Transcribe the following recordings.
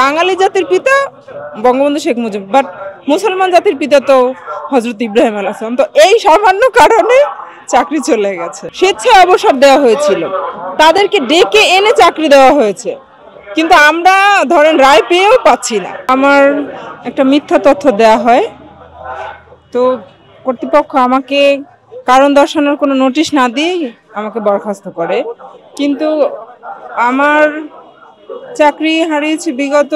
বাঙালি জাতির পিতা বঙ্গবন্ধু শেখ মুজিব, বাট মুসলমান জাতির পিতা তো হযরত ইব্রাহিম আলাইহিস সালাম। তো এই সামান্য কারণে চাকরি চলে গেছে। স্বেচ্ছায় অবসর দেওয়া হয়েছিল, তাদেরকে ডেকে এনে চাকরি দেওয়া হয়েছে, কিন্তু আমরা ধরেন রায় পেয়েও পাচ্ছি না। আমার একটা মিথ্যা তথ্য দেওয়া হয়, তো কর্তৃপক্ষ আমাকে কারণ দর্শানোর কোনো নোটিশ না দিয়ে আমাকে বরখাস্ত করে। কিন্তু আমার চাকরি হারিয়েছি বিগত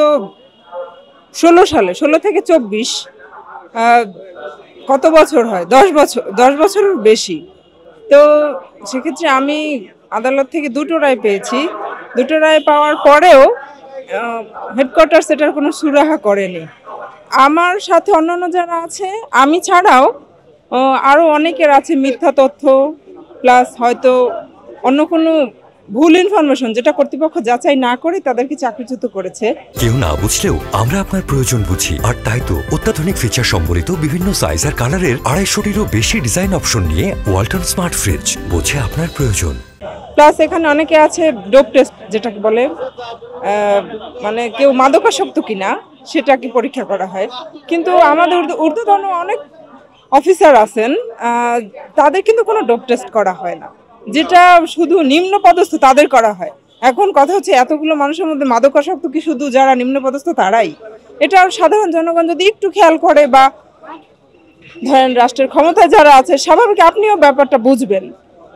16 সালে, 16 থেকে 24, কত বছর হয়, 10 বছরের বেশি। তো সেক্ষেত্রে আমি আদালত থেকে দুটো রায় পেয়েছি। দুটো রায় পাওয়ার পরেও হেডকোয়ার্টার্স এটার কোনো সুরাহা করেনি। আমার সাথে অন্যান্য যারা আছে, আমি ছাড়াও আরও অনেকের আছে মিথ্যা তথ্য, প্লাস হয়তো অন্য কোনো ভুল ইনফরমেশন, যেটা কর্তৃপক্ষ যাচাই না করে তাদেরকে চাকরিচ্যুত করেছে। কেউ না বুঝলেও আমরা আপনার প্রয়োজন বুঝি, আর তাই তো অত্যাধুনিক ফিচার সম্বলিত বিভিন্ন সাইজ আর কালারের 250-টিরও বেশি ডিজাইন অপশন নিয়ে ওয়ালটন স্মার্ট ফ্রিজ বোঝে আপনার প্রয়োজন। প্লাস এখানে অনেকে আছে ডোপ টেস্ট, যেটাকে বলে মানে কেউ মাদকাসক্ত কিনা সেটাকে পরীক্ষা করা হয়। কিন্তু আমাদের ঊর্ধ্বতন অনেক অফিসার আছেন, তাদের কিন্তু কোনো ডোপ টেস্ট করা হয় না, যেটা শুধু নিম্ন পদস্থ তাদের করা হয়। এখন কথা হচ্ছে, এতগুলো মানুষের মধ্যে মাদকাসক্ত কি শুধু যারা নিম্ন পদস্থ তারাই? এটা সাধারণ জনগণ যদি একটু খেয়াল করে, বা ধরেন রাষ্ট্রের ক্ষমতায় যারা আছে, স্বাভাবিক আপনিও ব্যাপারটা বুঝবেন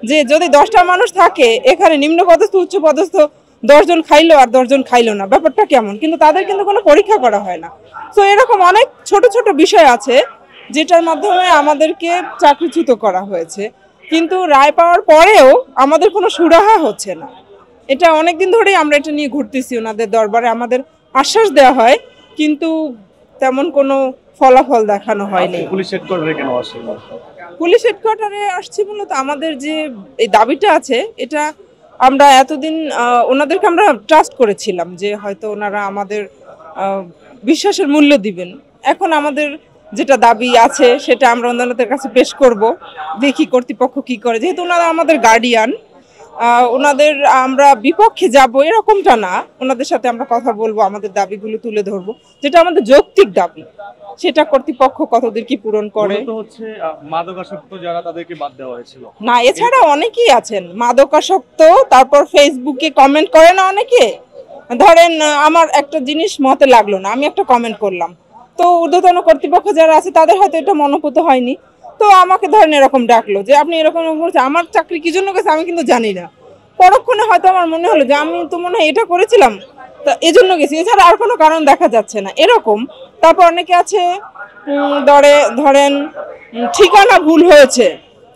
যে যদি 10টা মানুষ থাকে, এখানে নিম্ন পদস্থ উচ্চ পদস্থ 10 জন খাইলো আর 10 জন খাইলো না, ব্যাপারটা কেমন? কিন্তু তাদের কিন্তু কোনো পরীক্ষা করা হয় না। তো এরকম অনেক ছোট ছোট বিষয় আছে যেটার মাধ্যমে আমাদেরকে চাকরিচ্যুত করা হয়েছে, কিন্তু রায় পাওয়ার পরেও আমাদের কোনো সুরাহা হচ্ছে না। এটা অনেকদিন ধরেই আমরা এটা নিয়ে ঘুরতেছি ওনাদের দরবারে, আমাদের আশ্বাস দেওয়া হয়, কিন্তু তেমন কোনো ফলাফল দেখানো হয়নি। পুলিশ হেডকোয়ার্টারে কেন আসেন? পুলিশ হেডকোয়ার্টারে আসছি মূলত আমাদের যে এই দাবিটা আছে, এটা আমরা এতদিন ওনাদেরকে আমরা ট্রাস্ট করেছিলাম যে হয়তো ওনারা আমাদের বিশ্বাসের মূল্য দিবেন। এখন আমাদের যেটা দাবি আছে সেটা আমরা ওনাদের কাছে পেশ করব, দেখি কর্তৃপক্ষ কি করে। যেহেতু ওনারা আমাদের গার্ডিয়ান, ওনাদের আমরা বিপক্ষে যাব এরকমটা না, ওনাদের সাথে আমরা কথা বলবো, আমাদের দাবিগুলো তুলে ধরবো, যেটা আমাদের যৌক্তিক দাবি, সেটা কর্তৃপক্ষ কতদূর কি পূরণ করে। হচ্ছে মাদকাসক্ত যারা, তাদেরকে বাদ দেওয়া হয়েছিল না, এছাড়া অনেকেই আছেন মাদকাসক্ত, তারপর ফেসবুকে কমেন্ট করে না অনেকে। ধরেন আমার একটা জিনিস মতে লাগলো না, আমি একটা কমেন্ট করলাম, তো ঊর্ধ্বতন কর্তৃপক্ষ যারা আছে তাদের হয়তো এটা মনোপুত হয়নি, তো আমাকে ধরেন এরকম ডাকলো যে আপনি এরকম বলছেন, আমার চাকরি কি জন্য গেছে আমি কিন্তু জানি না। পরক্ষণে হয়তো আমার মনে হলো যে আমি তো মনে হয় এটা করেছিলাম, তা এজন্য গেছি, এছাড়া আর কোনো কারণ দেখা যাচ্ছে না এরকম। তারপর অনেকে আছে ধরেন ঠিকানা ভুল হয়েছে,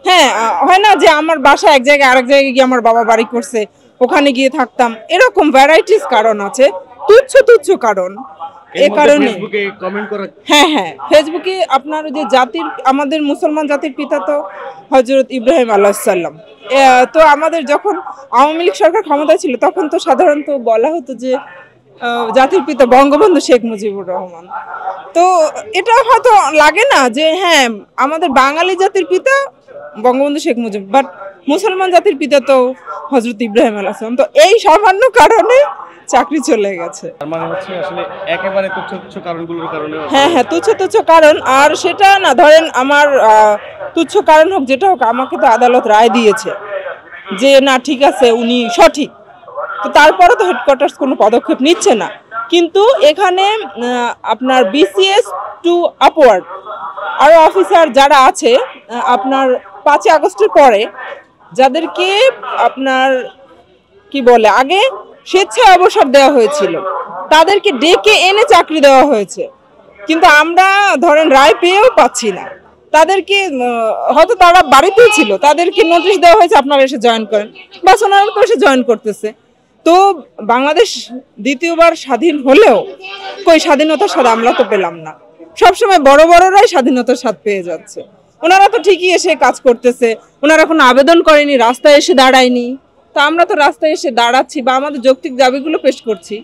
হ্যাঁ হয় না যে আমার বাসা এক জায়গায় আরেক জায়গায় গিয়ে আমার বাবা বাড়ি করছে, ওখানে গিয়ে থাকতাম, এরকম ভ্যারাইটিস কারণ আছে, তুচ্ছ তুচ্ছ কারণ। এ কারণে হ্যাঁ ফেসবুকে আপনার যে জাতির, আমাদের মুসলমান জাতির পিতা তো হযরত ইব্রাহিম আলাইহিস সালাম। তো আমাদের যখন আওয়ামী লীগ সরকার ক্ষমতায় ছিল, তখন তো সাধারণত বলা হতো যে জাতির পিতা বঙ্গবন্ধু শেখ মুজিবুর রহমান। তো এটা হয়তো লাগে না যে হ্যাঁ আমাদের বাঙালি জাতির পিতা বঙ্গবন্ধু শেখ মুজিব, বাট মুসলমান জাতির পিতা তো হযরত ইব্রাহিম আলাইহিস সালাম। তো এই সামান্য কারণে চাকরি চলে গেছে। মানে হচ্ছে আসলে একেবারে তুচ্ছ তুচ্ছ কারণগুলোর কারণে। হ্যাঁ তুচ্ছ তুচ্ছ কারণ, আর সেটা না ধরেন আমার তুচ্ছ কারণ হোক যেটা হোক, আমাকে তো আদালত রায় দিয়েছে যে না ঠিক আছে উনি সঠিক, তো তারপরে তো হেডকোয়ার্টার্স কোনো পদক্ষেপ নিচ্ছে না। কিন্তু এখানে আপনার বিসিএস টু আপওয়ার্ড আরও অফিসার যারা আছে, আপনার 5 আগস্টের পরে যাদেরকে আপনার কি বলে আগে স্বেচ্ছায় অবসর দেওয়া হয়েছিল, তাদেরকে ডেকে এনে চাকরি দেওয়া হয়েছে, কিন্তু আমরা ধরেন রায় পেয়েও পাচ্ছি না। তাদেরকে হয়তো তারা বাড়িতেই ছিল, তাদেরকে নোটিশ দেওয়া হয়েছে আপনারা এসে জয়েন করেন, বাস ওনারা তো এসে জয়েন করতেছে। তো বাংলাদেশ দ্বিতীয়বার স্বাধীন হলেও কই স্বাধীনতার স্বাদ আমরা তো পেলাম না। সবসময় বড় বড়রাই স্বাধীনতার স্বাদ পেয়ে যাচ্ছে, ওনারা তো ঠিকই এসে কাজ করতেছে, ওনারা কোনো আবেদন করেনি, রাস্তায় এসে দাঁড়ায়নি। তা আমরা তো রাস্তায় এসে দাঁড়াচ্ছি বা আমাদের যৌক্তিক দাবিগুলো পেশ করছি।